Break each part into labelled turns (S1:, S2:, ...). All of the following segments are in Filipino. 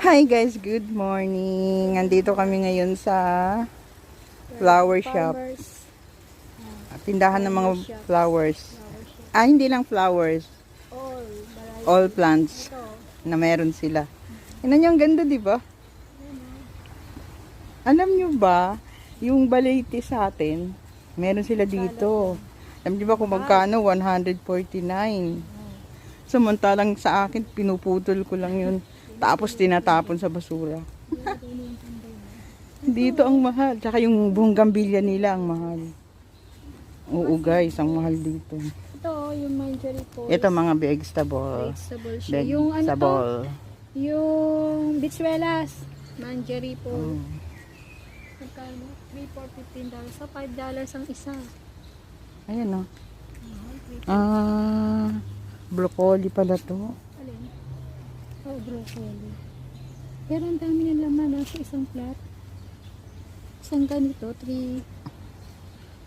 S1: Hi guys, good morning. Nandito kami ngayon sa flower shop.
S2: Farmers.
S1: Tindahan ng mga
S2: Flower shop.
S1: flowers.
S2: Flower shop.
S1: Hindi lang flowers,
S2: All. Variety.
S1: all plants
S2: Ito.
S1: na meron sila. Tingnan niyo, ang ganda, di ba? Alam niyo ba, yung Balete sa atin, meron sila dito. Alam niyo ba kung magkano? 149. Samantalang sa akin, pinuputol ko lang yun. Tapos tinatapon sa basura. Dito ang mahal. Tsaka yung bunggambilya nila ang mahal. Oo guys, ang mahal dito.
S2: Ito, yung Marjorie po.
S1: Ito mga vegetable.
S2: Vegetable siya. Yung ano to?
S1: Vegetable.
S2: Yung bichuelas. Marjorie po.
S1: Mm.
S2: Magkano? $3 for $15. So, $5 ang isa.
S1: Ayan o. Broccoli pala to.
S2: Alin? Oh, broccoli. Pero ang dami ng laman sa isang flat. Isang ganito, 3.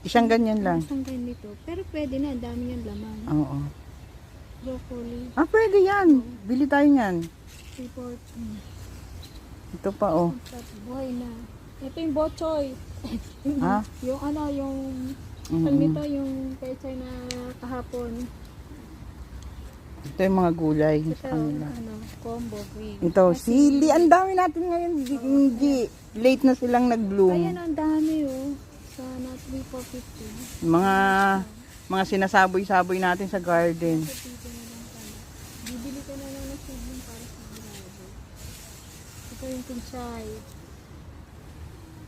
S1: Isang ganyan lang.
S2: Isang ganito. Pero pwede na, ang dami ng laman.
S1: Oo.
S2: Broccoli.
S1: Pwede yan. Bili tayo yan.
S2: 3-4.
S1: Ito pa oh.
S2: Buhay na. Ito yung bochoy. Yung ano, yung pag nito, yung pechay na kahapon.
S1: Ito yung mga gulay
S2: Ito,
S1: sa kanila.
S2: ano, combo green.
S1: Ito, sili. Ang dami natin ngayon. Hindi. Late na silang nag-bloom.
S2: Ayan, ang dami oh. Sana 3 for 50.
S1: Mga sinasaboy-saboy natin sa garden.
S2: Bibili ka na lang ng seedling para sa gulay. Ito yung pinchay.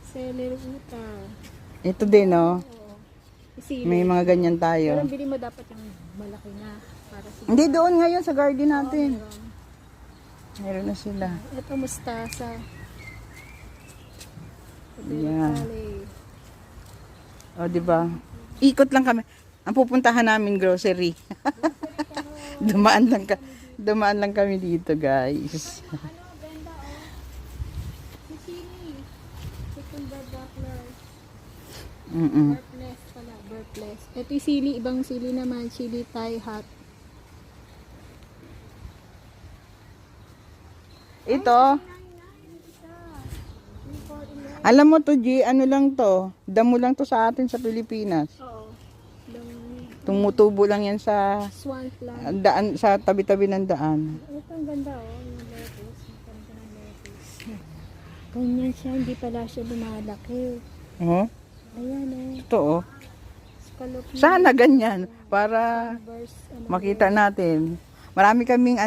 S2: Celery uta.
S1: Ito din oh.
S2: Oo. Sili.
S1: May mga ganyan
S2: Pero
S1: tayo.
S2: ang bili mo dapat yung malaki na. Para sa
S1: Hindi, doon ngayon sa garden
S2: Oo,
S1: natin.
S2: meron.
S1: Meron na sila.
S2: Ito mustasa. Ito
S1: Yeah.
S2: yung
S1: O, di ba? Ikot lang kami. Ang pupuntahan namin grocery. Dumaan lang kami dito, guys.
S2: Ano, ganda oh. Zucchini. Cucumber buckler. Burpless pala. Burpless. Ito yung sili. Ibang sili naman. Chili Thai hot.
S1: Ito, alam mo to, G, ano lang to? Damo lang to sa atin sa Pilipinas.
S2: Oo.
S1: Tumutubo lang yan sa
S2: Swan plant.
S1: daan, sa tabi-tabi ng daan.
S2: Ito ang ganda oh. Yung lettuce. Maganda ng lettuce. Ganyan siya. Hindi pala siya lumalaki.
S1: Oh,
S2: Ayan oh.
S1: ito oh.
S2: Scallop na
S1: Sana ganyan para
S2: burst. Ano,
S1: makita natin. Marami kaming